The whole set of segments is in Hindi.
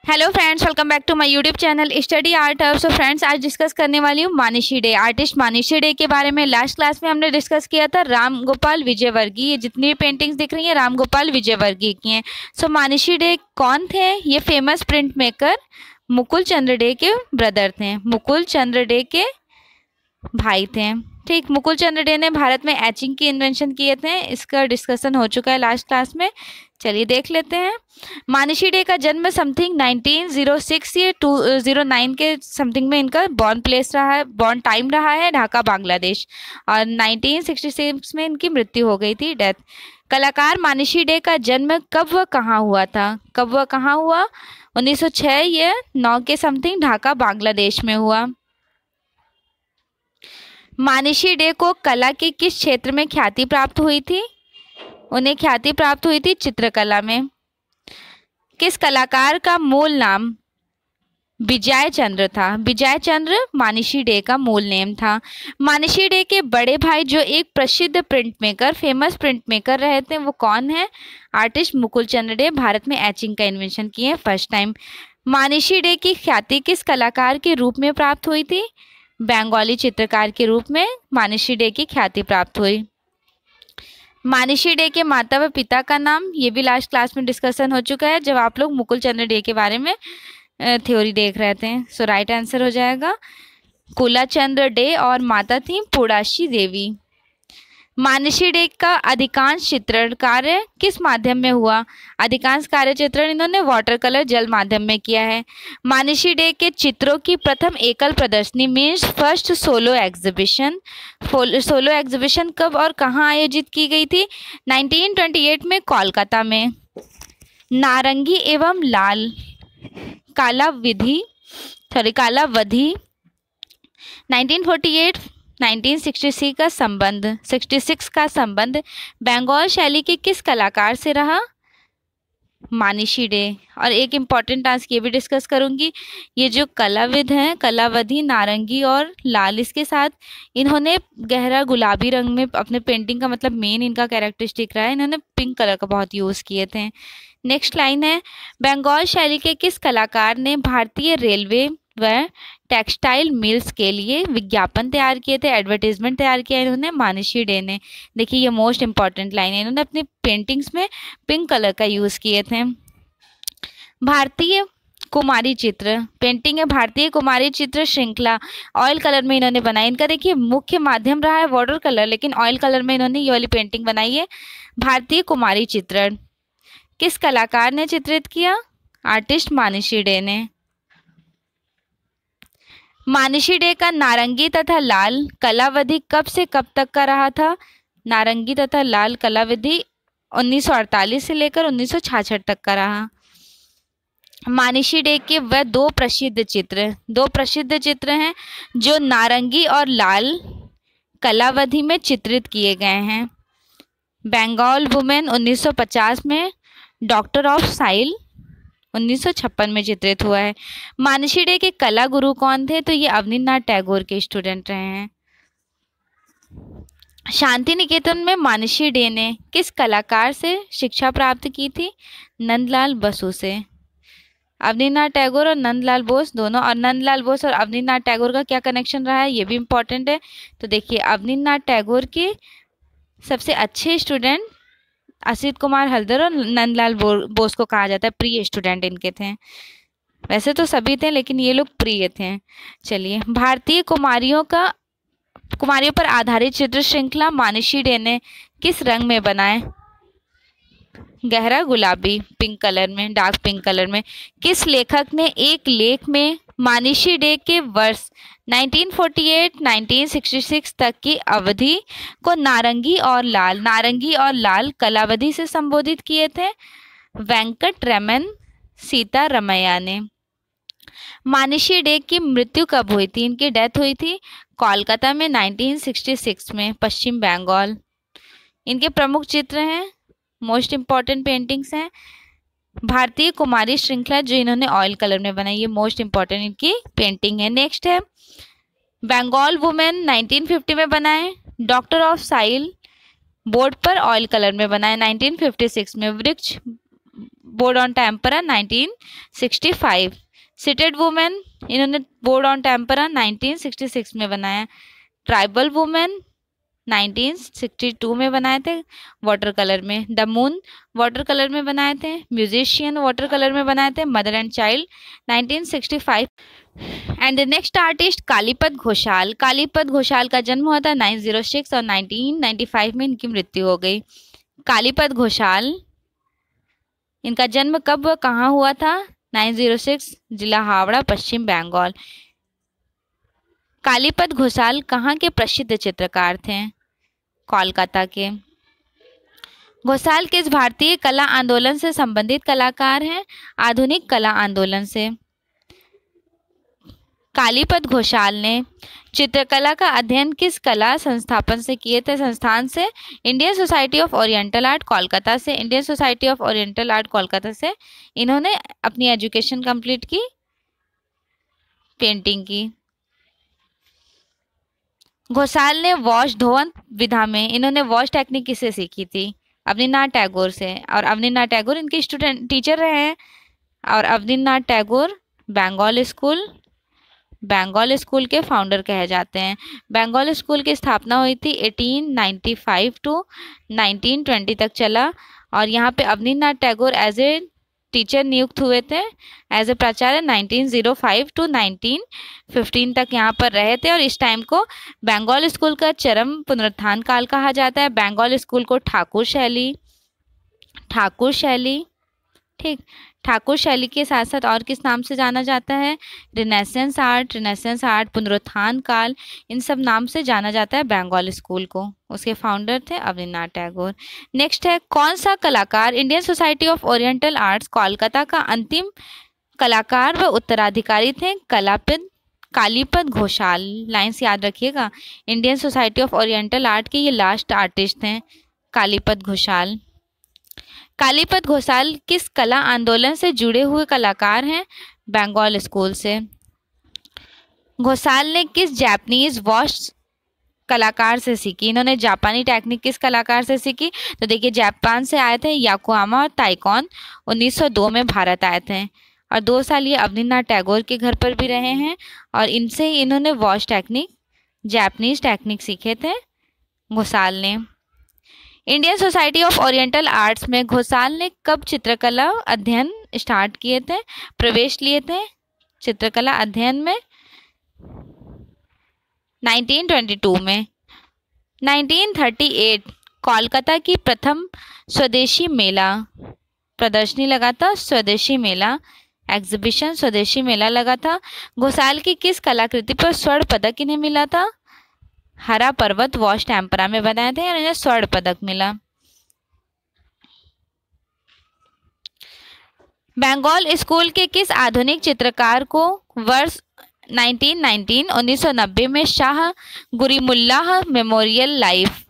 Hello friends, welcome back to my YouTube channel study art hub. So friends, आज डिस्कस करने वाली हूँ मानिशी डे, आर्टिस्ट मानिशी डे के बारे में। लास्ट क्लास में हमने डिस्कस किया था राम गोपाल विजयवर्गीय। ये जितनी भी पेंटिंग्स दिख रही हैं राम गोपाल विजयवर्गीय की हैं। सो मानिशी डे कौन थे? ये फेमस प्रिंट मेकर मुकुल चंद्र डे के ब्रदर थे, मुकुल चंद्र डे के भाई थे। ठीक, मुकुल चंद्र डे ने भारत में एचिंग की इन्वेंशन किए थे। इसका डिस्कशन हो चुका है लास्ट क्लास में। चलिए देख लेते हैं। मानिशी डे का जन्म समथिंग 1906 या 209 के समथिंग में इनका बॉर्न प्लेस रहा है, बॉर्न टाइम रहा है ढाका बांग्लादेश, और 1966 में इनकी मृत्यु हो गई थी, डेथ। कलाकार मानिशी डे का जन्म कब व कहाँ हुआ था? कब व कहाँ हुआ? 1906 या 9 के समथिंग ढाका बांग्लादेश में हुआ। मानिशी डे को कला के किस क्षेत्र में ख्याति प्राप्त हुई थी? उन्हें ख्याति प्राप्त हुई थी चित्रकला में। किस कलाकार का मूल नाम विजय चंद्र था? विजय चंद्र मानिशी डे का मूल नेम था। मानिशी डे के बड़े भाई जो एक प्रसिद्ध print maker, famous print maker रहे थे, वो कौन है? आर्टिस्ट मुकुल चंद्र डे। भारत में एचिंग का इन्वेंशन किए फर्स्ट टाइम। मानिशी डे की ख्याति किस कलाकार के रूप में प्राप्त हुई थी? बंगाली चित्रकार के रूप में मानिशी डे की ख्याति प्राप्त हुई। मानिशी डे के माता व पिता का नाम, ये भी लास्ट क्लास में डिस्कशन हो चुका है जब आप लोग मुकुल चंद्र डे के बारे में थ्योरी देख रहे थे। सो राइट आंसर हो जाएगा कुला चंद्र डे, और माता थी पुड़ाशी देवी। मानिशी डे का अधिकांश चित्रण कार्य किस माध्यम में हुआ? अधिकांश कार्य चित्रण इन्होंने वाटर कलर जल माध्यम में किया है। मानिशी डे के चित्रों की प्रथम एकल प्रदर्शनी means first solo exhibition, solo exhibition कब और कहाँ आयोजित की गई थी? 1928 में कोलकाता में। नारंगी एवं लाल कालावधि 1948 1966 का संबंध 66 का संबंध बंगाल शैली के किस कलाकार से रहा? मानिशी डे। और एक इम्पॉर्टेंट टास्क ये भी डिस्कस करूंगी, ये जो कलाविद हैं, कलावधि, नारंगी और लाल, इसके साथ इन्होंने गहरा गुलाबी रंग में अपने पेंटिंग का मतलब मेन इनका कैरेक्टरिस्टिक रहा है, इन्होंने पिंक कलर का बहुत यूज़ किए थे। नेक्स्ट लाइन है, बंगाल शैली के किस कलाकार ने भारतीय रेलवे व टेक्सटाइल मिल्स के लिए विज्ञापन तैयार किए थे, एडवर्टीजमेंट तैयार किया इन्होंने? मानिशी डे ने। देखिए ये मोस्ट इंपॉर्टेंट लाइन है, इन्होंने अपनी पेंटिंग्स में पिंक कलर का यूज़ किए थे। भारतीय कुमारी चित्र पेंटिंग है, भारतीय कुमारी चित्र श्रृंखला ऑयल कलर में इन्होंने बनाई। इनका देखिए मुख्य माध्यम रहा है वाटर कलर, लेकिन ऑयल कलर में इन्होंने ये वाली पेंटिंग बनाई है। भारतीय कुमारी चित्र किस कलाकार ने चित्रित किया? आर्टिस्ट मानिशी डे ने। मानिशी डे का नारंगी तथा लाल कलावधि कब से कब तक का रहा था? नारंगी तथा लाल कलावधि 1948 से लेकर 1966 तक का रहा। मानिशी डे के वह दो प्रसिद्ध चित्र हैं जो नारंगी और लाल कलावधि में चित्रित किए गए हैं। बंगाल वुमेन 1950 में, डॉक्टर ऑफ साइल 1956 में चित्रित हुआ है। मानिशी डे के कला गुरु कौन थे? तो ये अवनींद्रनाथ टैगोर के स्टूडेंट रहे हैं। शांति निकेतन में मानिशी डे ने किस कलाकार से शिक्षा प्राप्त की थी? नंदलाल बसु से। अवनींद्रनाथ टैगोर और नंदलाल बोस दोनों, और नंदलाल बोस और अवनींद्रनाथ टैगोर का क्या कनेक्शन रहा है ये भी इम्पोर्टेंट है। तो देखिए अवनींद्रनाथ टैगोर के सबसे अच्छे स्टूडेंट असित कुमार हल्दर और नंदलाल बोस को कहा जाता है प्रिय स्टूडेंट इनके थे। वैसे तो सभी थे लेकिन ये लोग प्रिय थे। चलिए, भारतीय कुमारियों पर आधारित चित्र श्रृंखला मानिशी डे ने किस रंग में बनाए? गहरा गुलाबी, पिंक कलर में, डार्क पिंक कलर में। किस लेखक ने एक लेख में मानिशी डे के वर्ष 1948-1966 तक की अवधि को नारंगी और लाल कलावधि से संबोधित किए थे? वेंकट रमन सीतारमैया ने। मानिशी डे की मृत्यु कब हुई थी? इनकी डेथ हुई थी कोलकाता में 1966 में, पश्चिम बंगाल। इनके प्रमुख चित्र हैं, मोस्ट इम्पॉर्टेंट पेंटिंग्स हैं भारतीय कुमारी श्रृंखला जो इन्होंने ऑयल कलर में बनाई, ये मोस्ट इंपॉर्टेंट इनकी पेंटिंग है। नेक्स्ट है बंगाल वुमेन 1950 में बनाए। डॉक्टर ऑफ साइल बोर्ड पर ऑयल कलर में बनाए 1956 में। वृक्ष board on tempera 1965। Seated women इन्होंने बोर्ड ऑन टेम्परा 1966 में बनाया। ट्राइबल वुमेन 1962 में बनाए थे वाटर कलर में। द मून वाटर कलर में बनाए थे। म्यूजिशियन वाटर कलर में बनाए थे mother and child 1965। And the next artist Kalipada Ghoshal. Kalipada Ghoshal का जन्म हुआ था 906 और 1995 में इनकी मृत्यु हो गई। कालीपद घोषाल, इनका जन्म कब कहाँ हुआ था? 906, जिला हावड़ा, पश्चिम बंगाल। कालीपद घोषाल कहाँ के प्रसिद्ध चित्रकार थे? कोलकाता के। घोषाल किस भारतीय कला आंदोलन से संबंधित कलाकार हैं? आधुनिक कला आंदोलन से। कालीपद घोषाल ने चित्रकला का अध्ययन किस कला संस्थापन से किए थे? संस्थान से। Indian society of oriental art Kolkata से। Indian society of oriental art Kolkata से इन्होंने अपनी एजुकेशन कंप्लीट की, पेंटिंग की। घोषाल ने वॉश धोवन विधा में इन्होंने वॉश टेक्निक किससे सीखी थी? अवनीनाथ टैगोर से। और अवनीनाथ टैगोर इनके स्टूडेंट टीचर रहे हैं। और अवनीनाथ टैगोर बंगाल स्कूल के फाउंडर कहे जाते हैं। बंगाल स्कूल की स्थापना हुई थी 1895 टू 1920 तक चला। और यहाँ पे Avaninath Tagore as a teacher नियुक्त हुए थे, एज ए प्राचार्य 1905 टू 1915 तक यहाँ पर रहे थे। और इस टाइम को बंगाल स्कूल का चरम पुनरुत्थान काल कहा जाता है। बंगाल स्कूल को ठाकुर शैली ठीक, ठाकुर शैली के साथ साथ और किस नाम से जाना जाता है? रिनेसेंस आर्ट, पुनरुत्थान काल, इन सब नाम से जाना जाता है बंगाल स्कूल को। उसके फाउंडर थे अवनीनाथ टैगोर। नेक्स्ट है कौन सा कलाकार Indian society of oriental arts Kolkata का अंतिम कलाकार व उत्तराधिकारी थे? कालीपद घोषाल। लाइन्स याद रखिएगा, Indian society of oriental art के ये लास्ट आर्टिस्ट हैं, कालीपद घोषाल। कालीपद घोषाल किस कला आंदोलन से जुड़े हुए कलाकार हैं? बंगाल स्कूल से। घोषाल ने किस जापानीज वॉश कलाकार से सीखी? इन्होंने जापानी टेक्निक किस कलाकार से सीखी? तो देखिए, जापान से आए थे याकोहामा और ताइकॉन, 1902 में भारत आए थे। और 2 साल ये अवनीनाथ टैगोर के घर पर भी रहे हैं। और इनसे ही इन्होंने वॉश टेक्निक, जापानीज टेक्निक सीखे थे घोषाल ने। Indian society of oriental arts में घोषाल ने कब चित्रकला अध्ययन स्टार्ट किए थे, प्रवेश लिए थे चित्रकला अध्ययन में? 1922 में। 1938 कोलकाता की प्रथम स्वदेशी मेला प्रदर्शनी लगा था, स्वदेशी मेला एग्जीबिशन, स्वदेशी मेला लगा था। घोषाल की किस कलाकृति पर स्वर्ण पदक इन्हें मिला था? हरा पर्वत वॉश टेम्परा में बनाए थे और इन्हें स्वर्ण पदक मिला। बंगाल स्कूल के किस आधुनिक चित्रकार को वर्ष 1990 में Shah Gurimullah memorial life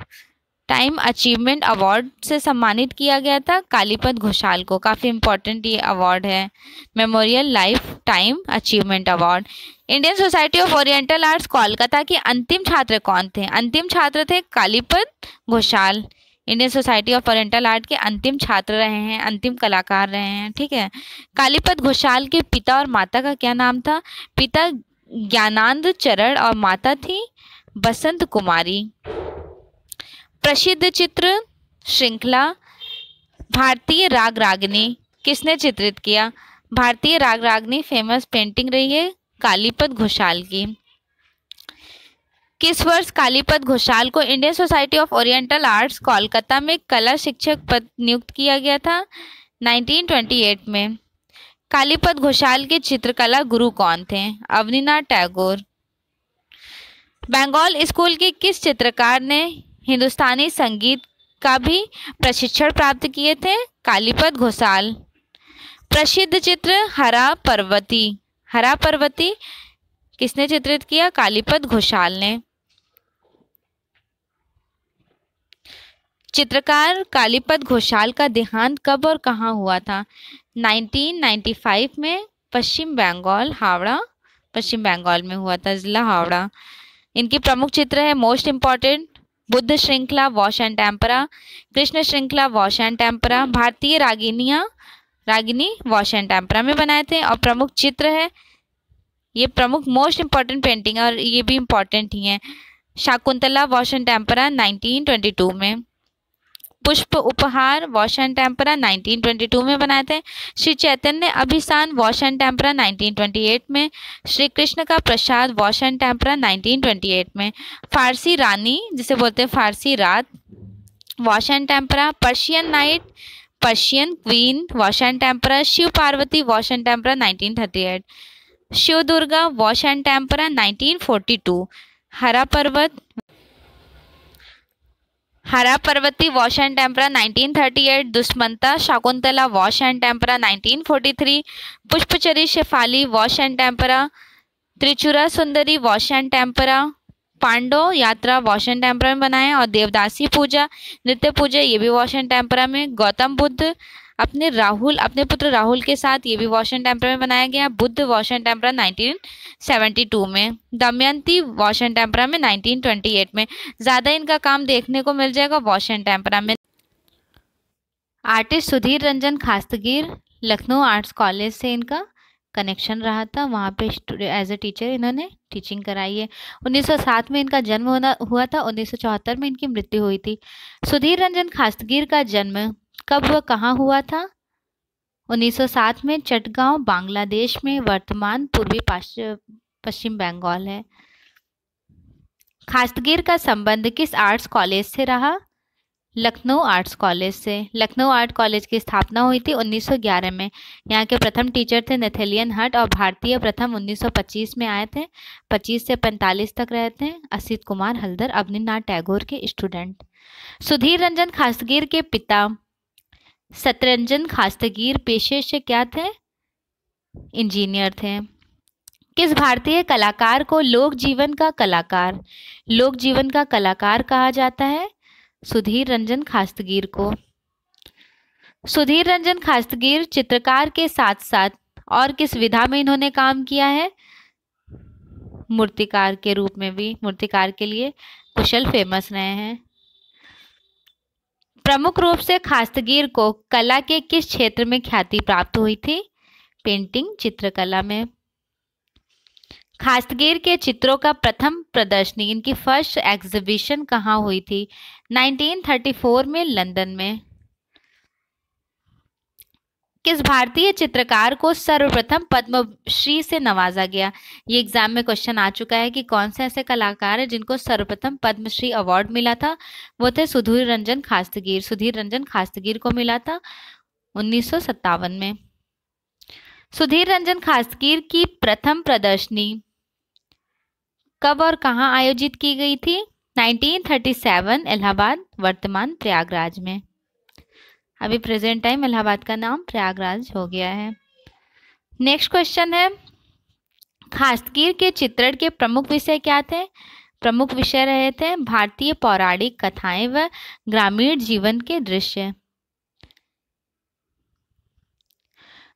time achievement award से सम्मानित किया गया था? कालीपद घोषाल को। काफ़ी इंपॉर्टेंट ये अवार्ड है, memorial lifetime achievement award. Indian society of oriental arts Kolkata के अंतिम छात्र कौन थे? अंतिम छात्र थे Kalipada Ghoshal. Indian society of oriental art के अंतिम छात्र रहे हैं, अंतिम कलाकार रहे हैं। ठीक है। कालीपद घोषाल के पिता और माता का क्या नाम था? पिता ज्ञानानंद चरण और माता थी बसंत कुमारी। प्रसिद्ध चित्र श्रृंखला भारतीय राग रागिनी किसने चित्रित किया? भारतीय राग रागिनी फेमस पेंटिंग रही है कालीपद घोषाल की। किस वर्ष कालीपद घोषाल को Indian society of oriental arts Kolkata में कला शिक्षक पद नियुक्त किया गया था? 1928 में। कालीपद घोषाल के चित्रकला गुरु कौन थे? अवनीनाथ टैगोर। बंगाल स्कूल के किस चित्रकार ने हिंदुस्तानी संगीत का भी प्रशिक्षण प्राप्त किए थे? कालीपद घोषाल। प्रसिद्ध चित्र हरा पर्वती किसने चित्रित किया? कालीपद घोषाल ने। चित्रकार कालीपद घोषाल का देहांत कब और कहाँ हुआ था? 1995 में पश्चिम बंगाल, हावड़ा, पश्चिम बंगाल में हुआ था, जिला हावड़ा। इनकी प्रमुख चित्र है मोस्ट इम्पॉर्टेंट बुद्ध श्रृंखला वॉश एंड टेम्परा, कृष्ण श्रृंखला वॉश एंड टेम्परा, भारतीय रागिनी वॉश एंड टेम्परा में बनाए थे। और प्रमुख चित्र है, ये प्रमुख मोस्ट इम्पॉर्टेंट पेंटिंग और ये भी इम्पॉर्टेंट ही है, शाकुंतला वॉश एंड टेम्परा 1922 में, पुष्प उपहार वॉश एंड टेम्परा 1922 में बनाए थे, Shri Chaitanya अभिसान wash and tempera 1928 में, श्री कृष्ण का प्रसाद वॉश एंड टेम्परा 1928 में, फारसी रानी जिसे बोलते हैं फारसी रात wash and tempera, Persian night, Persian queen wash and tempera, Shiv Parvati wash and tempera 1938, Shiv Durga wash and tempera 1942, Hara Parvati wash and tempera 1938, Dushmanta Shakuntala wash and tempera 1943, Pushpachari Shefali wash and tempera, Tripura Sundari wash and tempera, Pandav यात्रा वॉश एंड टेम्परा में बनाए, और देवदासी पूजा, नृत्य पूजा ये भी वॉश एंड टेम्परा में, गौतम बुद्ध अपने पुत्र राहुल के साथ ये भी वॉश एंड टेम्परा में बनाया गया, बुद्ध वॉश एंड टेम्परा 1972 में, दमयंती वॉश एंड टेम्परा में 1928 में। ज़्यादा इनका काम देखने को मिल जाएगा वॉश एंड टेम्परा में। Artist Sudhir Ranjan Khastgir, Lucknow arts college से इनका कनेक्शन रहा था, वहाँ पे एज ए टीचर इन्होंने टीचिंग कराई है। 1907 में इनका जन्म हुआ था, 1974 में इनकी मृत्यु हुई थी। सुधीर रंजन खास्तगीर का जन्म कब व कहाँ हुआ था? 1907 में चटगांव, बांग्लादेश में, वर्तमान पूर्वी पश्चिम बंगाल है। खास्तगीर का संबंध किस आर्ट्स कॉलेज से रहा? लखनऊ आर्ट्स कॉलेज से। लखनऊ आर्ट कॉलेज की स्थापना हुई थी 1911 में। यहाँ के प्रथम टीचर थे नेथेलियन हट, और भारतीय प्रथम 1925 में आए थे, 25 से 45 तक रहे थे। असित कुमार हल्दर अवनीनाथ टैगोर के स्टूडेंट। सुधीर रंजन खास्तगीर के पिता सतरंजन खास्तगीर पेशे से क्या थे? इंजीनियर थे। किस भारतीय कलाकार को लोक जीवन का कलाकार कहा जाता है? सुधीर रंजन खास्तगीर को। सुधीर रंजन खास्तगीर चित्रकार के साथ साथ और किस विधा में इन्होंने काम किया है? मूर्तिकार के रूप में भी, मूर्तिकार के लिए कुशल फेमस रहे हैं। प्रमुख रूप से खास्तगीर को कला के किस क्षेत्र में ख्याति प्राप्त हुई थी? पेंटिंग, चित्रकला में। खास्तगीर के चित्रों का प्रथम प्रदर्शनी, इनकी फर्स्ट एग्जीबिशन कहाँ हुई थी? 1934 में लंदन में। किस भारतीय चित्रकार को सर्वप्रथम पद्मश्री से नवाजा गया? ये एग्जाम में क्वेश्चन आ चुका है कि कौन से ऐसे कलाकार हैं जिनको सर्वप्रथम पद्मश्री अवार्ड मिला था। वो थे सुधीर रंजन खास्तगीर। सुधीर रंजन खास्तगीर को मिला था 1957 में। सुधीर रंजन खास्तगीर की प्रथम प्रदर्शनी कब और कहाँ आयोजित की गई थी? 1937 इलाहाबाद, वर्तमान प्रयागराज में। अभी प्रेजेंट टाइम इलाहाबाद का नाम प्रयागराज हो गया है। नेक्स्ट क्वेश्चन है, खास्तगीर के चित्रण के प्रमुख विषय क्या थे? प्रमुख विषय रहे थे भारतीय पौराणिक कथाएं व ग्रामीण जीवन के दृश्य।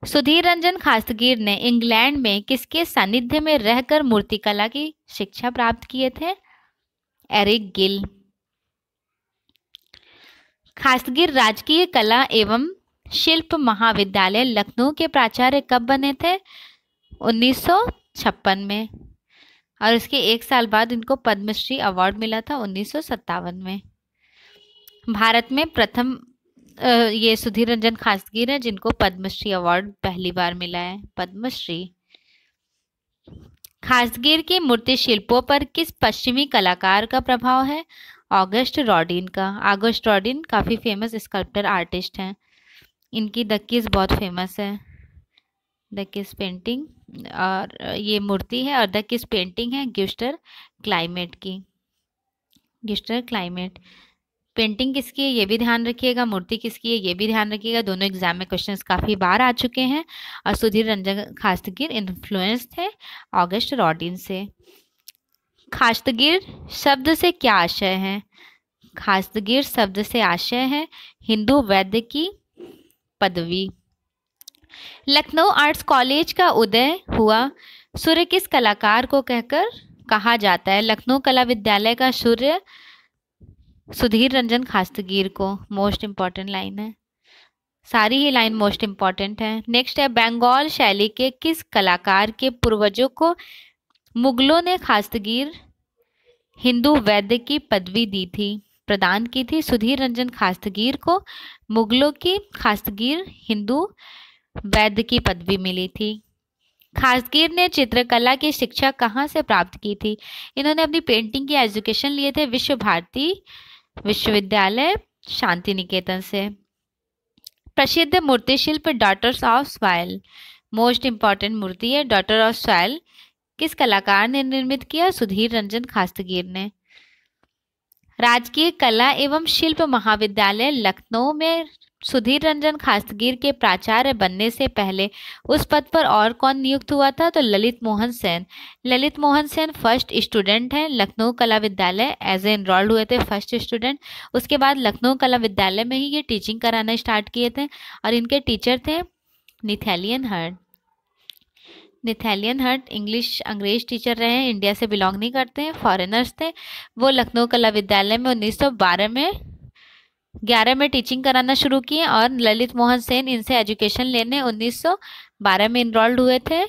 सुधीर रंजन खास्तगीर ने इंग्लैंड में किसके सानिध्य में रहकर मूर्तिकला की शिक्षा प्राप्त किए थे? एरिक गिल। खास्तगीर राजकीय कला एवं शिल्प महाविद्यालय लखनऊ के प्राचार्य कब बने थे? 1956 में, और इसके एक साल बाद इनको पद्मश्री अवार्ड मिला था 1957 में। भारत में प्रथम ये सुधीर रंजन खास्तगीर है जिनको पद्मश्री अवार्ड पहली बार मिला है, पद्मश्री। खास्तगीर की मूर्ति शिल्पों पर किस पश्चिमी कलाकार का प्रभाव है? ऑगस्ट रॉडिन का। ऑगस्ट रॉडिन काफ़ी फेमस स्कल्प्टर आर्टिस्ट हैं। इनकी द किस बहुत फेमस है, द किस पेंटिंग, और ये मूर्ति है, और द किस पेंटिंग है ग्यूस्टर क्लाइमेट की। ग्यूस्टर क्लाइमेट पेंटिंग किसकी है ये भी ध्यान रखिएगा, मूर्ति किसकी है ये भी ध्यान रखिएगा। दोनों एग्जाम में क्वेश्चंस काफ़ी बार आ चुके हैं। और सुधीर रंजन खास्तगीर इन्फ्लुएंस थे ऑगस्ट रॉडिन से। खास्तगीर शब्द से क्या आशय है? खास्तगीर शब्द से आशय है हिंदू वैद्य की पदवी। लखनऊ आर्ट्स कॉलेज का उदय हुआ सूर्य किस कलाकार को कहकर कहा जाता है? लखनऊ कला विद्यालय का सूर्य सुधीर रंजन खास्तगीर को। मोस्ट इंपॉर्टेंट लाइन है, सारी ही लाइन मोस्ट इंपॉर्टेंट है। नेक्स्ट है बंगाल शैली के किस कलाकार के पूर्वजों को मुगलों ने खास्तगीर हिंदू वैद्य की पदवी दी थी, प्रदान की थी? सुधीर रंजन खास्तगीर को मुगलों की खास्तगीर हिंदू वैद्य की पदवी मिली थी। खास्तगीर ने चित्रकला की शिक्षा कहाँ से प्राप्त की थी? इन्होंने अपनी पेंटिंग की एजुकेशन लिए थे विश्व भारती विश्वविद्यालय शांति निकेतन से। प्रसिद्ध मूर्ति शिल्प daughters of soil, most important मूर्ति है डॉटर ऑफ सॉइल, किस कलाकार ने निर्मित किया? सुधीर रंजन खास्तगीर ने। राजकीय कला एवं शिल्प महाविद्यालय लखनऊ में सुधीर रंजन खास्तगीर के प्राचार्य बनने से पहले उस पद पर और कौन नियुक्त हुआ था? तो ललित मोहन सेन। ललित मोहन सेन फर्स्ट स्टूडेंट हैं लखनऊ कला विद्यालय, एज ए एनरोल्ड हुए थे फर्स्ट स्टूडेंट। उसके बाद लखनऊ कला विद्यालय में ही ये टीचिंग कराना स्टार्ट किए थे और इनके टीचर थे निथालियन हर्ट। निथालियन हर्ट इंग्लिश अंग्रेज टीचर रहे हैं, इंडिया से बिलोंग नहीं करते हैं, फॉरेनर्स थे। वो लखनऊ कला विद्यालय में 1911 में टीचिंग कराना शुरू किए और ललित मोहन सेन इनसे एजुकेशन लेने 1912 में इनरोल्ड हुए थे।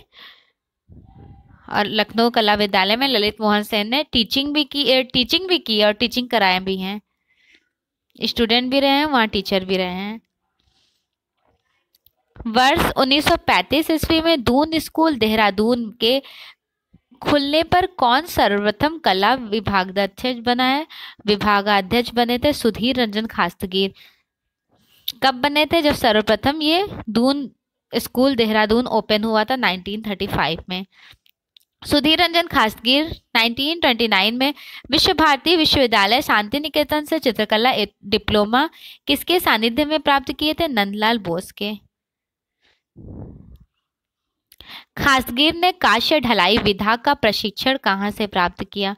और लखनऊ कला विद्यालय में ललित मोहन सेन ने टीचिंग भी की और टीचिंग कराए भी हैं, स्टूडेंट भी रहे हैं, वहाँ टीचर भी रहे हैं। वर्ष 1935 ईस्वी में दून स्कूल देहरादून के खुलने पर कौन सर्वप्रथम कला विभागाध्यक्ष बने थे? सुधीर रंजन खास्तगीर। कब बने थे? जब सर्वप्रथम ये दून स्कूल देहरादून ओपन हुआ था 1935 में। सुधीर रंजन खास्तगीर 1929 में विश्व भारती विश्वविद्यालय शांति निकेतन से चित्रकला डिप्लोमा किसके सानिध्य में प्राप्त किए थे? नंदलाल बोस के। खास्तगीर ने कांस्य ढलाई विधा का प्रशिक्षण कहाँ से प्राप्त किया?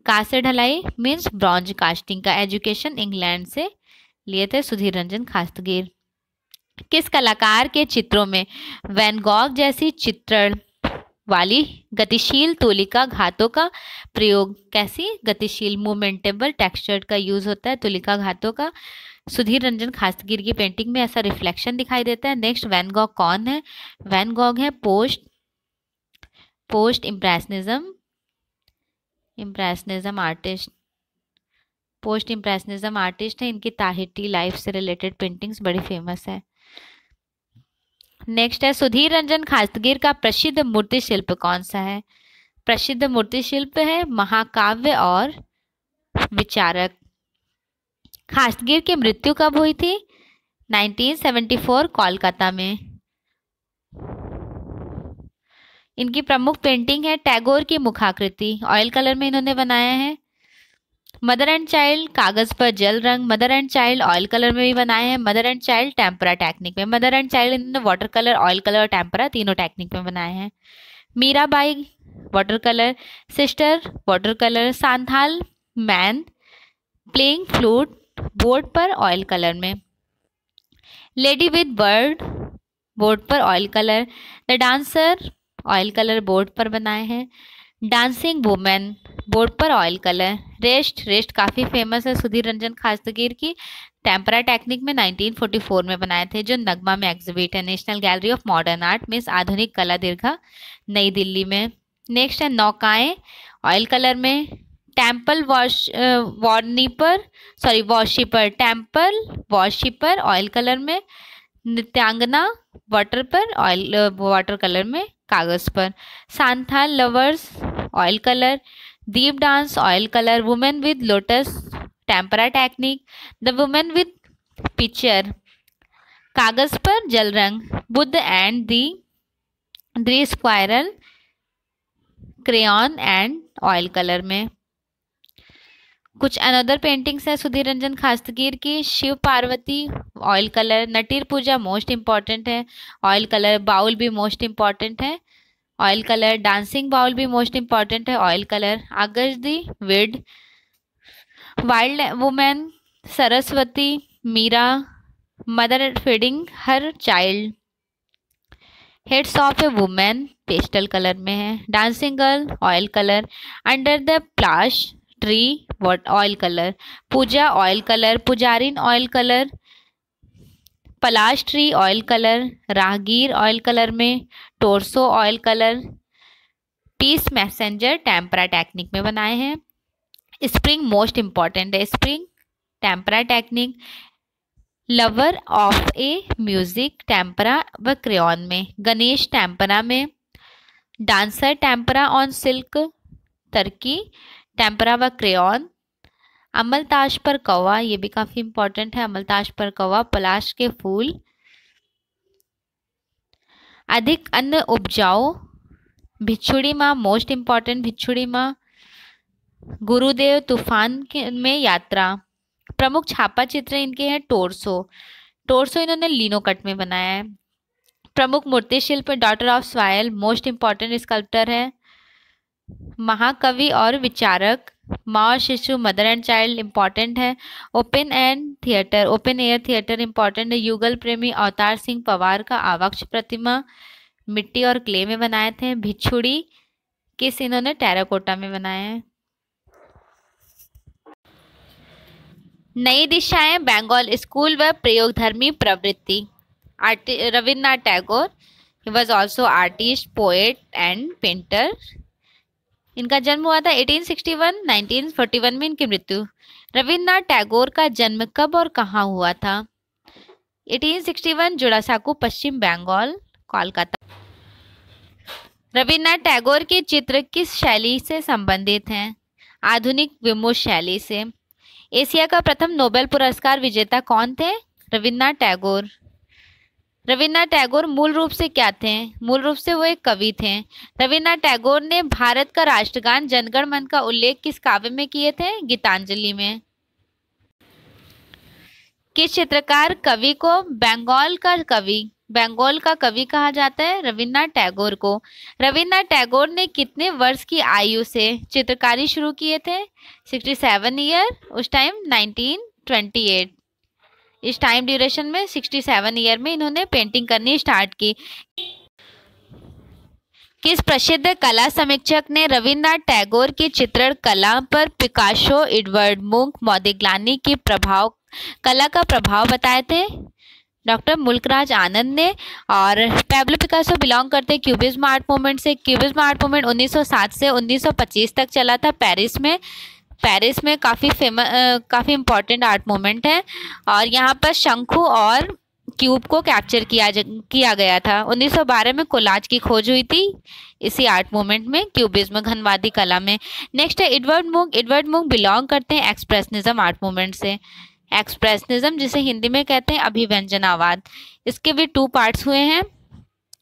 कांस्य ढलाई मीन्स ब्रॉन्ज कास्टिंग का एजुकेशन इंग्लैंड से लिए थे सुधीर रंजन खास्तगीर। किस कलाकार के चित्रों में वैन गॉग जैसी चित्रण वाली गतिशील तुलिका घातों का प्रयोग? कैसी गतिशील मूवमेंटेबल टेक्सचर का यूज होता है तुलिका घातों का। सुधीर रंजन खास्तगीर की पेंटिंग में ऐसा रिफ्लेक्शन दिखाई देता है। नेक्स्ट वैन गॉग कौन है? वैन गॉग है post impressionism artist. Post impressionism artist है। इनकी ताहिती लाइफ से रिलेटेड पेंटिंग्स बड़ी फेमस है। नेक्स्ट है सुधीर रंजन खास्तगीर का प्रसिद्ध मूर्ति शिल्प कौन सा है? प्रसिद्ध मूर्ति शिल्प है महाकाव्य और विचारक। खास्तगीर की मृत्यु कब हुई थी? 1974 कोलकाता में। इनकी प्रमुख पेंटिंग है टैगोर की मुखाकृति, ऑयल कलर में इन्होंने बनाया है। मदर एंड चाइल्ड कागज पर जल रंग, mother and child oil colour में भी बनाए हैं, mother and child tempera technique में। मदर एंड चाइल्ड इन्होंने वाटर कलर, ऑयल कलर और टेम्परा तीनों टेक्निक में बनाए हैं। Mirabai water colour, sister water colour, Santhal man playing flute board पर ऑयल कलर में। लेडी विद बर्ड बोर्ड पर oil colour. The dancer oil colour board पर बनाए हैं। डांसिंग वुमेन बोर्ड पर ऑयल कलर। रेस्ट काफ़ी फेमस है सुधीर रंजन खास्तगीर की, टेम्परा टेक्निक में 1944 में बनाए थे, जो नगमा में एग्जिबिट है, national gallery of modern art means आधुनिक कला दीर्घा नई दिल्ली में। नेक्स्ट है नौकाएं ऑयल कलर में। टेम्पल वॉरशिपर ऑयल कलर में। नृत्यांगना वाटर कलर में कागज पर। Santhal lovers oil colour. Deep dance oil colour. Women with lotus tempera technique. The women with picture कागज पर जल रंग। Buddha and the squirrel crayon and oil colour में। कुछ अनदर पेंटिंग्स है सुधीर रंजन खास्तगीर की। Shiv Parvati oil colour. Natir Puja most important है, ऑयल कलर। बाउल भी मोस्ट इंपॉर्टेंट है, ऑयल कलर। डांसिंग बाउल भी मोस्ट इंपॉर्टेंट है, ऑयल कलर। आगज दी विड wild women, Saraswati, Meera, mother feeding her child, heads of a women pastel colour में है, dancing girl oil colour, under the palash tree what oil colour, Puja oil colour, Pujarin oil colour, palash tree oil colour, Rahgir oil colour में, torso oil colour, peace messenger tempera technique में बनाए हैं, स्प्रिंग मोस्ट इंपॉर्टेंट है, spring tempera technique, lover of a music tempera व क्रेयॉन में, गणेश टेम्परा में, डांसर टेम्परा ऑन सिल्क, तरकी टेम्परा व क्रेयॉन, अमलताश पर कौवा, ये भी काफी इंपॉर्टेंट है, अमलताश पर कौवा, पलाश के फूल, अधिक अन्न उपजाओ, भिक्षुड़ी माँ मोस्ट इंपॉर्टेंट, भिक्षुड़ी माँ, गुरुदेव तूफान में यात्रा, प्रमुख छापा चित्र इनके हैं टोरसो, टोरसो इन्होंने लिनोकट में बनाया है, प्रमुख मूर्ति शिल्प daughter of soil most important sculptor है, महाकवि और विचारक माँ और शिशु मदर एंड चाइल्ड इंपॉर्टेंट है, ओपन एयर थिएटर इंपॉर्टेंट है, युगल प्रेमी अवतार सिंह पवार का आवक्ष प्रतिमा मिट्टी और क्ले में बनाए थे, भिक्षुड़ी किस इन्होंने टेराकोटा में बनाया है। नई दिशाएं बंगाल स्कूल व प्रयोगधर्मी प्रवृत्ति, Rabindranath Tagore, he was also artist poet and painter, इनका जन्म हुआ था 1861, 1941 में इनकी मृत्यु। रविन्द्रनाथ टैगोर का जन्म कब और कहाँ हुआ था? 1861 जुड़ासाकू पश्चिम बंगाल कोलकाता। रविन्द्रनाथ टैगोर के चित्र किस शैली से संबंधित हैं? आधुनिक विमर्श शैली से। एशिया का प्रथम नोबेल पुरस्कार विजेता कौन थे? रविन्द्रनाथ टैगोर। रविन्द्रनाथ टैगोर मूल रूप से क्या थे? मूल रूप से वो एक कवि थे। रविन्द्रनाथ टैगोर ने भारत का राष्ट्रगान जनगण मन का उल्लेख किस काव्य में किए थे? गीतांजलि में। किस चित्रकार कवि को बंगाल का कवि कहा जाता है? रविन्द्रनाथ टैगोर को। रविन्द्रनाथ टैगोर ने कितने वर्ष की आयु से चित्रकारी शुरू किए थे? 67 ईयर, उस टाइम 1928। इस टाइम ड्यूरेशन में 67 ईयर में इन्होंने पेंटिंग करनी स्टार्ट की। किस प्रसिद्ध कला समीक्षक ने रविन्द्रनाथ टैगोर की चित्रण कला पर पिकासो, एडवर्ड मुंक, मोदिग्लानी की कला का प्रभाव बताए थे? डॉक्टर मुल्कराज आनंद ने। और पैब्लो पिकासो बिलोंग करते हैं क्यूबिज्म आर्ट मूवमेंट से। क्यूबिज्म आर्ट मूवमेंट 1907 से 1925 तक चला था पेरिस में काफ़ी इम्पोर्टेंट आर्ट मूवमेंट है। और यहाँ पर शंखु और क्यूब को कैप्चर किया गया था। 1912 में कोलाज की खोज हुई थी इसी आर्ट मूवमेंट में, क्यूबिज्म घनवादी कला में। नेक्स्ट है एडवर्ड मुंक बिलोंग करते हैं एक्सप्रेशनिज्म आर्ट मूवमेंट से। एक्सप्रेशनिज्म जिसे हिंदी में कहते हैं अभिव्यंजनावाद, इसके भी 2 पार्ट्स हुए हैं।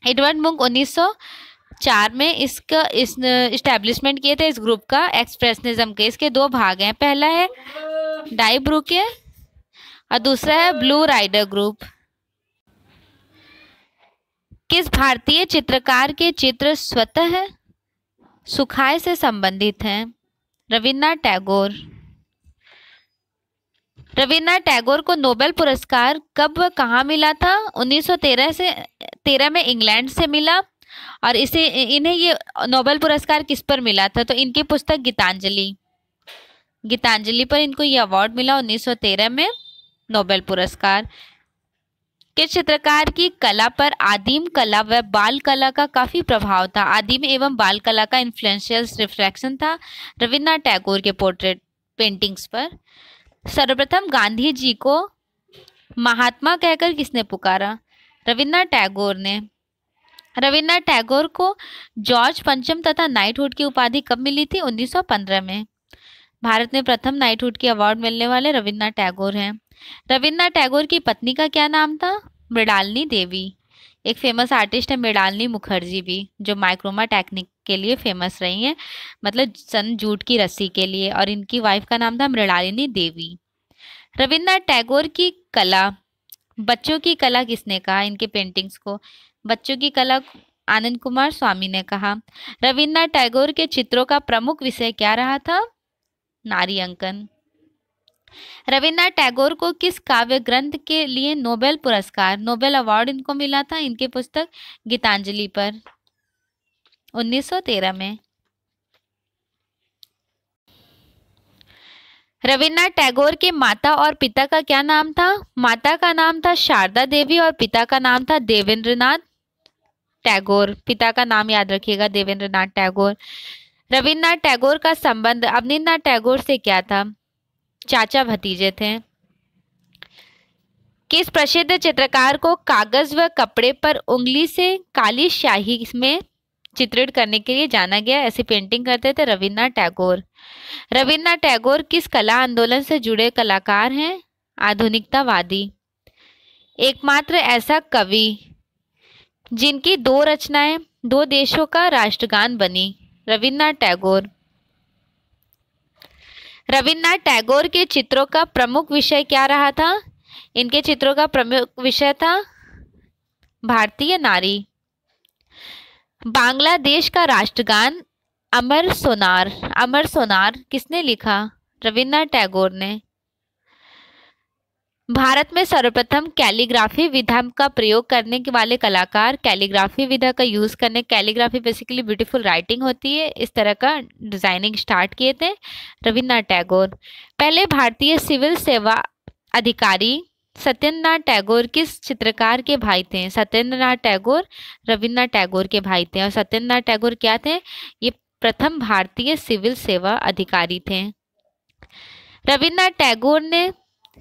एडवर्ड मुंक 1904 में इसका इस्टेब्लिशमेंट किए थे इस ग्रुप का, एक्सप्रेशनिज्म के। इसके 2 भाग हैं, पहला है डाई ब्रूके और दूसरा है ब्लू राइडर ग्रुप। किस भारतीय चित्रकार के चित्र स्वतः सुखाए से संबंधित हैं? रविन्द्रनाथ टैगोर। रविन्द्रनाथ टैगोर को नोबेल पुरस्कार कब व कहाँ मिला था? 1913 में इंग्लैंड से मिला। और इन्हें ये नोबेल पुरस्कार किस पर मिला था? तो इनकी पुस्तक गीतांजलि पर इनको ये अवार्ड मिला 1913 में, नोबेल पुरस्कार। किस चित्रकार की कला पर आदिम कला व बाल कला का काफी प्रभाव था? आदिम एवं बाल कला का इन्फ्लुएंशियल रिफ्लेक्शन था रविन्द्रनाथ टैगोर के पोर्ट्रेट पेंटिंग्स पर। सर्वप्रथम गांधी जी को महात्मा कहकर किसने पुकारा? रविन्द्रनाथ टैगोर ने। रविन्द्रनाथ टैगोर को जॉर्ज पंचम तथा नाइटहुड की उपाधि कब मिली थी? 1915 में। भारत में प्रथम नाइटहुड की अवार्ड मिलने वाले रविन्द्रनाथ टैगोर हैं। रविन्द्रनाथ टैगोर की पत्नी का क्या नाम था? मृणालिनी देवी। एक फेमस आर्टिस्ट है मृणालिनी मुखर्जी भी, जो माइक्रोमा टेक्निक के लिए फेमस रही हैं, मतलब सन जूट की रस्सी के लिए, और इनकी वाइफ का नाम था मृणालिनी देवी। रविन्द्रनाथ टैगोर की कला, बच्चों की कला किसने कहा इनके पेंटिंग्स को? बच्चों की कला आनंद कुमार स्वामी ने कहा। रविन्द्रनाथ टैगोर के चित्रों का प्रमुख विषय क्या रहा था? नारी अंकन। रविन्द्रनाथ टैगोर को किस काव्य ग्रंथ के लिए नोबेल पुरस्कार, नोबेल अवार्ड इनको मिला था? इनकी पुस्तक गीतांजलि पर 1913 में। रविन्द्रनाथ टैगोर के माता और पिता का क्या नाम था? माता का नाम था शारदा देवी और पिता का नाम था देवेंद्रनाथ टैगोर। पिता का नाम याद रखिएगा, देवेंद्रनाथ टैगोर। रविन्द्रनाथ टैगोर का संबंध अवनींद्रनाथ टैगोर से क्या था? चाचा भतीजे थे। किस प्रसिद्ध चित्रकार को कागज व कपड़े पर उंगली से काली स्याही में चित्रित करने के लिए जाना गया? ऐसी पेंटिंग करते थे रविन्द्रनाथ टैगोर। रविन्द्रनाथ टैगोर किस कला आंदोलन से जुड़े कलाकार हैं? आधुनिकतावादी। एकमात्र ऐसा कवि जिनकी 2 रचनाएं 2 देशों का राष्ट्रगान बनी? रविन्द्रनाथ टैगोर। रविन्द्रनाथ टैगोर के चित्रों का प्रमुख विषय क्या रहा था? इनके चित्रों का प्रमुख विषय था भारतीय नारी। बांग्लादेश का राष्ट्रगान अमर सोनार किसने लिखा? रविन्द्रनाथ टैगोर ने। भारत में सर्वप्रथम कैलीग्राफी विधा का प्रयोग करने के वाले कलाकार, कैलीग्राफी विधा का यूज करने, कैलीग्राफी बेसिकली ब्यूटीफुल राइटिंग होती है, इस तरह का डिजाइनिंग स्टार्ट किए थे रविन्द्रनाथ टैगोर। पहले भारतीय सिविल सेवा अधिकारी सत्येंद्रनाथ टैगोर किस चित्रकार के भाई थे? सत्येंद्रनाथ टैगोर रविन्द्रनाथ टैगोर के भाई थे। और सत्येंद्रनाथ टैगोर क्या थे? ये प्रथम भारतीय सिविल सेवा अधिकारी थे। रविन्द्रनाथ टैगोर ने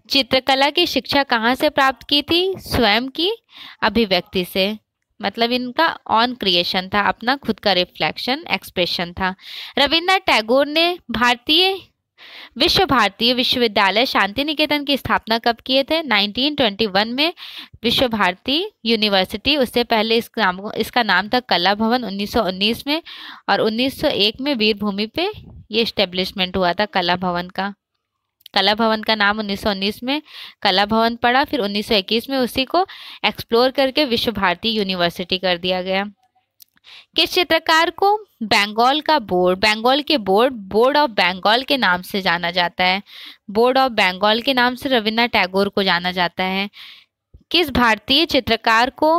चित्रकला की शिक्षा कहाँ से प्राप्त की थी? स्वयं की अभिव्यक्ति से, मतलब इनका ऑन क्रिएशन था, अपना खुद का रिफ्लेक्शन एक्सप्रेशन था। रविन्द्रनाथ टैगोर ने विश्व भारती विश्वविद्यालय शांति निकेतन की स्थापना कब किए थे? 1921 में विश्व भारती यूनिवर्सिटी, उससे पहले इसका नाम था कला भवन 1919 में, और 1901 में वीरभूमि पे ये इस्टेब्लिशमेंट हुआ था कला भवन का। कला भवन का नाम 1919 में कला भवन पड़ा, फिर 1921 में उसी को एक्सप्लोर करके विश्व भारती यूनिवर्सिटी कर दिया गया। किस चित्रकार को बंगाल के बोर्ड ऑफ बंगाल के नाम से जाना जाता है? बोर्ड ऑफ बंगाल के नाम से रविन्द्रनाथ टैगोर को जाना जाता है। किस भारतीय चित्रकार को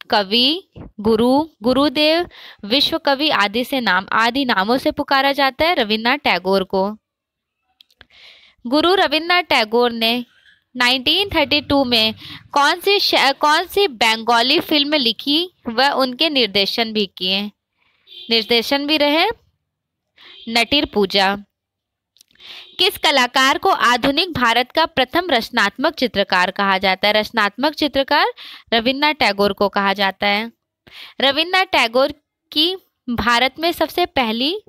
कवि, गुरुदेव, विश्व कवि आदि नामों से पुकारा जाता है? रविन्द्रनाथ टैगोर को। गुरु रविन्द्रनाथ टैगोर ने 1932 में कौन सी बंगाली फिल्म लिखी व उनके निर्देशन भी किए? निर्देशन भी रहे नटीर पूजा। किस कलाकार को आधुनिक भारत का प्रथम रचनात्मक चित्रकार कहा जाता है? रचनात्मक चित्रकार रविन्द्रनाथ टैगोर को कहा जाता है। रविन्द्रनाथ टैगोर की भारत में सबसे पहली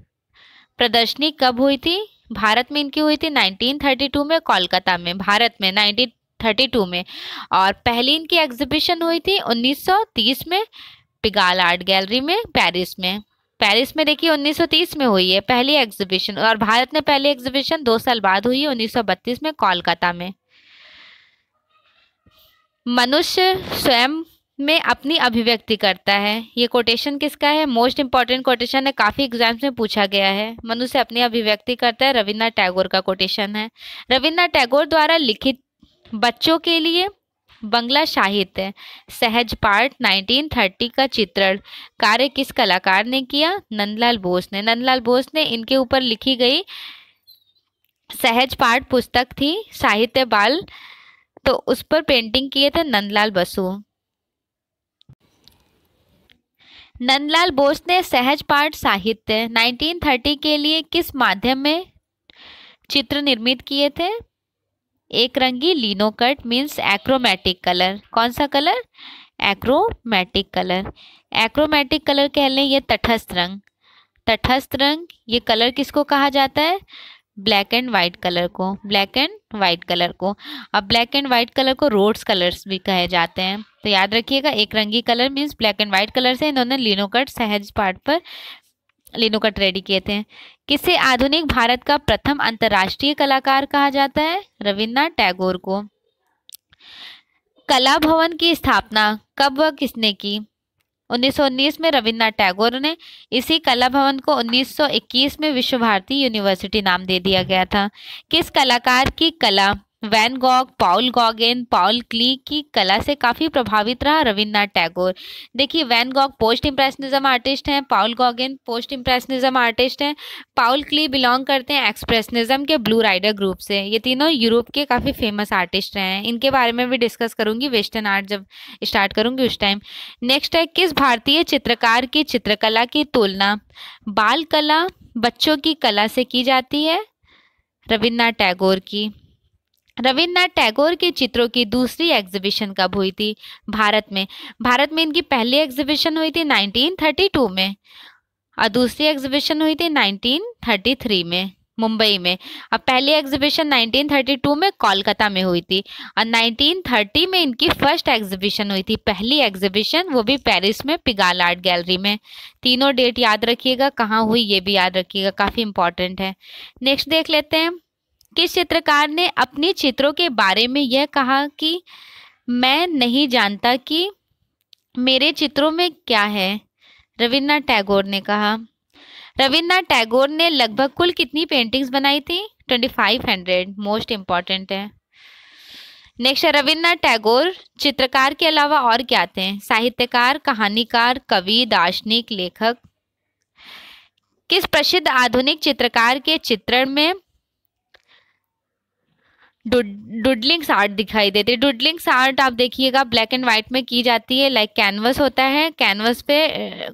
प्रदर्शनी कब हुई थी? भारत में इनकी हुई थी 1932 में कोलकाता में, भारत में 1932 में। और पहली इनकी एग्जीबिशन हुई थी 1930 में पिगाल आर्ट गैलरी में पेरिस में देखिए 1930 में हुई है पहली एग्जीबिशन, और भारत में पहली एग्जीबिशन 2 साल बाद हुई है 1932 में कोलकाता में। मनुष्य स्वयं में अपनी अभिव्यक्ति करता है, ये कोटेशन किसका है? मोस्ट इंपॉर्टेंट कोटेशन है, काफी एग्जाम्स में पूछा गया है। मनुष्य अपनी अभिव्यक्ति करता है, रविन्द्रनाथ टैगोर का कोटेशन है। रविन्द्रनाथ टैगोर द्वारा लिखित बच्चों के लिए बंगला साहित्य सहज पाठ 1930 का चित्रण कार्य किस कलाकार ने किया? नंदलाल बोस ने इनके ऊपर लिखी गई सहज पाठ पुस्तक थी साहित्य बाल, तो उस पर पेंटिंग किए थे नंदलाल बसु। नंदलाल बोस ने सहज पाठ साहित्य 1930 के लिए किस माध्यम में चित्र निर्मित किए थे? एक रंगी लिनोकट मीन्स एक्रोमेटिक कलर। कौन सा colour? Achromatic colour. Achromatic colour कह लें ये तटस्थ रंग ये कलर किसको कहा जाता है? ब्लैक एंड वाइट कलर को। अब ब्लैक एंड वाइट कलर को रोड्स कलर्स भी कहे जाते हैं, तो याद रखिएगा एक रंगी colour means black and white colour से इन्होंने लिनोकट सहज पाठ पर लिनोकट रेडी किए थे। किसे आधुनिक भारत का प्रथम अंतर्राष्ट्रीय कलाकार कहा जाता है? रविन्द्रनाथ टैगोर को। कला भवन की स्थापना कब व किसने की? 1919 में रविन्द्रनाथ टैगोर ने। इसी कला भवन को 1921 में विश्व भारती यूनिवर्सिटी नाम दे दिया गया था। किस कलाकार की कला वैन गॉग, पॉल गॉगेन, पॉल क्ली की कला से काफी प्रभावित रहा? रविन्द्रनाथ टैगोर। देखिए, Van Gogh post impressionism artist हैं, Paul Gauguin post impressionism artist हैं, पॉल क्ली बिलोंग करते हैं एक्सप्रेशनिज्म के ब्लू राइडर ग्रुप से। ये तीनों यूरोप के काफी फेमस आर्टिस्ट रहे हैं। इनके बारे में भी डिस्कस करूंगी वेस्टर्न आर्ट जब स्टार्ट करूंगी उस टाइम। नेक्स्ट है, किस भारतीय चित्रकार की चित्रकला की तुलना बाल कला, बच्चों की कला से की जाती है? रविन्द्रनाथ टैगोर की। रविन्द्रनाथ टैगोर के चित्रों की दूसरी एग्जीबिशन कब हुई थी? भारत में। भारत में इनकी पहली एग्जीबिशन हुई थी 1932 में और दूसरी एग्जीबिशन हुई थी 1933 में मुंबई में। अब पहली एग्जीबिशन 1932 में कोलकाता में हुई थी और 1930 में इनकी फर्स्ट एग्जीबिशन हुई थी, पहली एग्जीबिशन, वो भी पेरिस में पिगाल आर्ट गैलरी में। तीनों डेट याद रखिएगा, कहाँ हुई ये भी याद रखिएगा, काफ़ी इंपॉर्टेंट है। नेक्स्ट देख लेते हैं, किस चित्रकार ने अपने चित्रों के बारे में यह कहा कि मैं नहीं जानता कि मेरे चित्रों में क्या है? रविन्द्रनाथ टैगोर ने कहा। रविन्द्रनाथ टैगोर ने लगभग कुल कितनी पेंटिंग्स बनाई थी? 2500। मोस्ट इंपॉर्टेंट है। नेक्स्ट है, रविन्द्रनाथ टैगोर चित्रकार के अलावा और क्या थे? साहित्यकार, कहानीकार, कवि, दार्शनिक, लेखक। किस प्रसिद्ध आधुनिक चित्रकार के चित्रण में डुडलिंग्स आर्ट दिखाई देती है? डुडलिंग्स आर्ट आप देखिएगा ब्लैक एंड व्हाइट में की जाती है, लाइक कैनवस होता है, कैनवस पे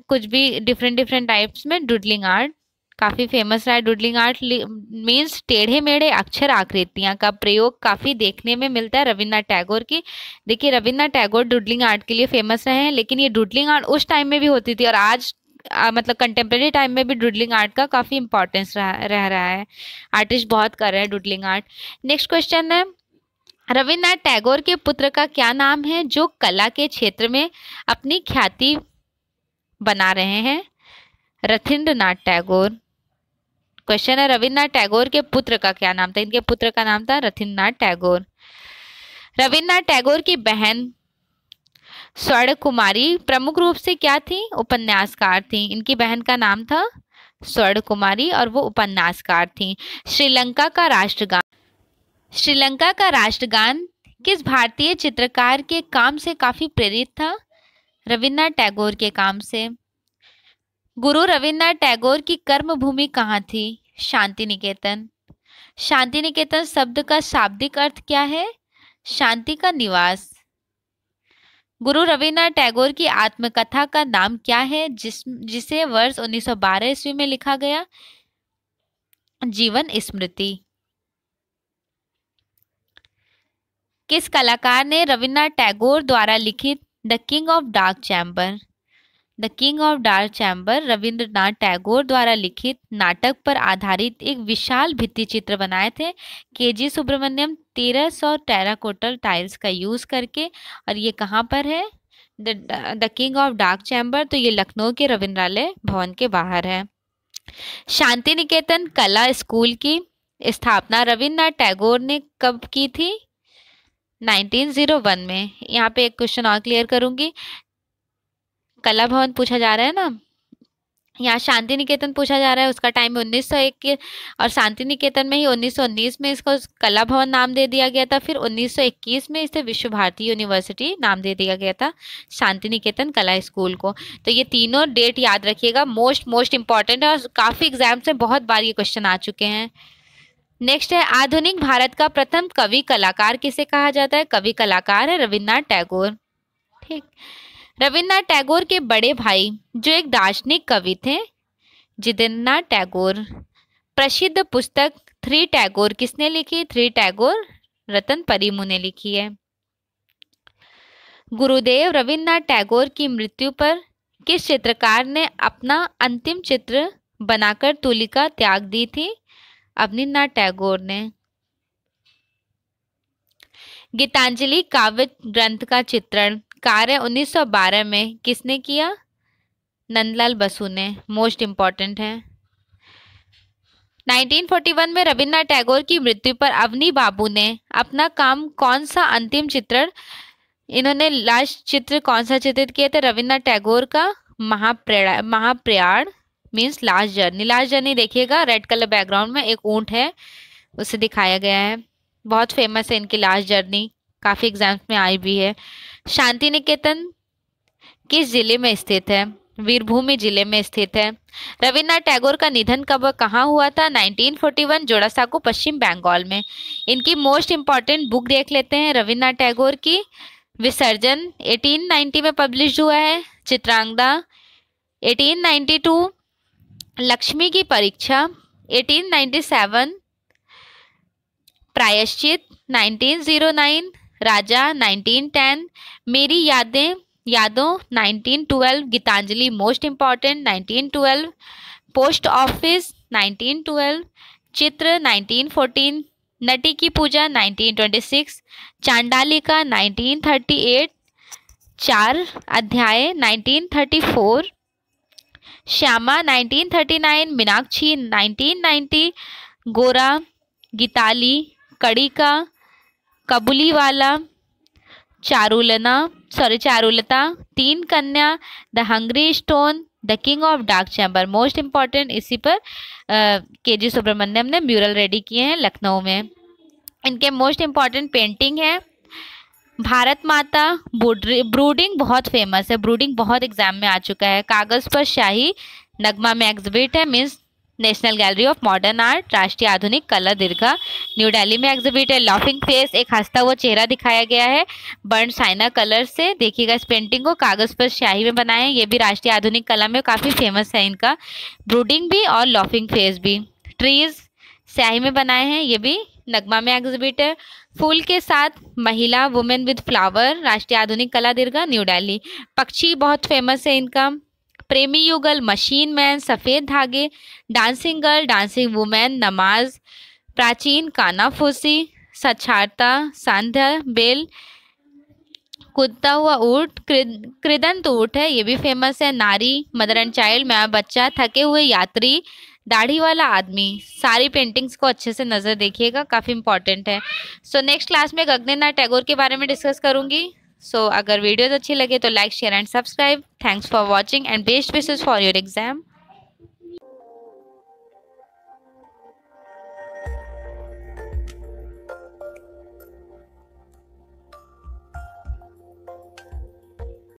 कुछ भी डिफरेंट टाइप्स में डुडलिंग आर्ट काफ़ी फेमस रहा है। डुडलिंग आर्ट मीन्स टेढ़े मेढ़े अक्षर आकृतियां का प्रयोग काफ़ी देखने में मिलता है रविन्द्रनाथ टैगोर की। देखिए, रविन्द्रनाथ टैगोर डुडलिंग आर्ट के लिए फेमस रहे हैं, लेकिन ये डुडलिंग आर्ट उस टाइम में भी होती थी और आज मतलब कंटेम्प्रेरी टाइम में भी डुडलिंग आर्ट का काफ़ी इंपॉर्टेंस रह रहा है, आर्टिस्ट बहुत कर रहे हैं डुडलिंग आर्ट। नेक्स्ट क्वेश्चन है, रविन्द्रनाथ टैगोर के पुत्र का क्या नाम है जो कला के क्षेत्र में अपनी ख्याति बना रहे हैं? रथिन्द्रनाथ टैगोर। क्वेश्चन है, रविन्द्रनाथ टैगोर के पुत्र का क्या नाम था? इनके पुत्र का नाम था रथिन्द्रनाथ टैगोर। रविन्द्रनाथ टैगोर की बहन स्वर्ण कुमारी प्रमुख रूप से क्या थी? उपन्यासकार थी। इनकी बहन का नाम था स्वर्ण कुमारी और वो उपन्यासकार थी। श्रीलंका का राष्ट्रगान। श्रीलंका का राष्ट्रगान किस भारतीय चित्रकार के काम से काफी प्रेरित था? रविन्द्रनाथ टैगोर के काम से। गुरु रविन्द्रनाथ टैगोर की कर्म भूमि कहाँ थी? शांति निकेतन। शांति निकेतन शब्द का शाब्दिक अर्थ क्या है? शांति का निवास। गुरु रविन्द्रनाथ टैगोर की आत्मकथा का नाम क्या है जिसे वर्ष 1912 ईस्वी में लिखा गया? जीवन स्मृति। किस कलाकार ने रविन्द्रनाथ टैगोर द्वारा लिखित the king of dark chamber? The king of dark chamber Rabindranath Tagore द्वारा लिखित नाटक पर आधारित एक विशाल भित्ति चित्र बनाए थे केजी सुब्रमण्यम 1300 टेराकोटल टाइल्स का यूज करके। और ये कहाँ पर है? The king of dark chamber, तो ये लखनऊ के रविंद्रालय भवन के बाहर है। शांति निकेतन कला स्कूल की स्थापना रविन्द्रनाथ टैगोर ने कब की थी? 1901 में। यहाँ पे एक क्वेश्चन और क्लियर करूंगी, कला भवन पूछा जा रहा है ना, यहाँ शांति निकेतन पूछा जा रहा है, उसका टाइम 1901 के और शांति निकेतन में ही 1919 में इसको कला भवन नाम दे दिया गया था। फिर 1921 में इसे विश्व भारती यूनिवर्सिटी नाम दे दिया गया था शांति निकेतन कला स्कूल को। तो ये तीनों डेट याद रखिएगा, मोस्ट इंपॉर्टेंट है और काफ़ी एग्जाम से बहुत बार ये क्वेश्चन आ चुके हैं। नेक्स्ट है, आधुनिक भारत का प्रथम कवि कलाकार किसे कहा जाता है? कवि कलाकार है रविन्द्रनाथ टैगोर। ठीक, रविन्द्रनाथ टैगोर के बड़े भाई जो एक दार्शनिक कवि थे जितेंद्रनाथ टैगोर। प्रसिद्ध पुस्तक थ्री टैगोर किसने लिखी? थ्री टैगोर रतन परिमु ने लिखी है। गुरुदेव रविन्द्रनाथ टैगोर की मृत्यु पर किस चित्रकार ने अपना अंतिम चित्र बनाकर तुलिका त्याग दी थी? अवनींद्रनाथ टैगोर ने। गीतांजलि काव्य ग्रंथ का चित्रण कार्य 1912 में किसने किया? नंदलाल बसु ने। मोस्ट इंपॉर्टेंट है। 1941 में रविन्द्रनाथ टैगोर की मृत्यु पर अवनी बाबू ने अपना काम कौन सा अंतिम चित्रण इन्होंने लास्ट चित्र कौन सा चित्रित किया था? रविन्द्रनाथ टैगोर का महाप्रयाण means last journey. Last journey देखिएगा, रेड कलर बैकग्राउंड में एक ऊंट है, उसे दिखाया गया है। बहुत फेमस है इनकी लास्ट जर्नी, काफी एग्जाम्स में आई भी है। शांति निकेतन किस जिले में स्थित है? वीरभूमि जिले में स्थित है। रविन्द्रनाथ टैगोर का निधन कब कहाँ हुआ था? 1941, जोड़ासांको, पश्चिम बंगाल में। इनकी मोस्ट इम्पॉर्टेंट बुक देख लेते हैं रविन्द्रनाथ टैगोर की। विसर्जन 1890 में पब्लिश हुआ है। चित्रांगदा 1892, लक्ष्मी की परीक्षा 1897, प्रायश्चित 1909, राजा 1910, मेरी यादों 1912, Gitanjali most important 1912, post office 1912, चित्र 1914, नटी की पूजा 1926, चांडालिका 1938, 4 अध्याय 1934, श्यामा 1939, मीनाक्षी 1990, गोरा, गीताली, कड़िका, कबूलीवाला, चारुलता, 3 कन्या, the hungry stone, the king of dark chamber most important. इसी पर केजी सुब्रमण्यम ने म्यूरल रेडी किए हैं लखनऊ में। इनके मोस्ट इम्पॉर्टेंट पेंटिंग है भारत माता, ब्रूडिंग बहुत फेमस है, ब्रूडिंग बहुत एग्जाम में आ चुका है। कागज पर शाही नगमा में एग्जिबिट है, means national gallery of modern art, राष्ट्रीय आधुनिक कला दीर्घा, न्यू दिल्ली में एग्जिबिट है। लॉफिंग फेस, एक हंसता हुआ चेहरा दिखाया गया है बर्न साइना कलर से। देखिएगा इस पेंटिंग को, कागज पर स्याही में बनाए हैं, ये भी राष्ट्रीय आधुनिक कला में काफी फेमस है इनका, ब्रूडिंग भी और लॉफिंग फेस भी। ट्रीज स्याही में बनाए हैं, ये भी नगमा में एग्जिबिट है। फूल के साथ महिला, वुमेन विद फ्लावर, राष्ट्रीय आधुनिक कला दीर्घा, न्यू दिल्ली। पक्षी बहुत फेमस है इनका, प्रेमी युगल, मशीन मैन, सफ़ेद धागे, डांसिंग गर्ल, डांसिंग वुमेन, नमाज, प्राचीन, कानाफूसी, साक्षरता, सांध्य, बेल, कूदता हुआ ऊँट, कृदंत ऊँट है, ये भी फेमस है। नारी, मदर एंड चाइल्ड, मैं बच्चा, थके हुए यात्री, दाढ़ी वाला आदमी। सारी पेंटिंग्स को अच्छे से नज़र देखिएगा, काफ़ी इंपॉर्टेंट है। सो नेक्स्ट क्लास में गगनेन्द्रनाथ टैगोर के बारे में डिस्कस करूंगी। सो अगर वीडियोज अच्छी लगे तो like, share and subscribe. Thanks for watching and best wishes for your exam.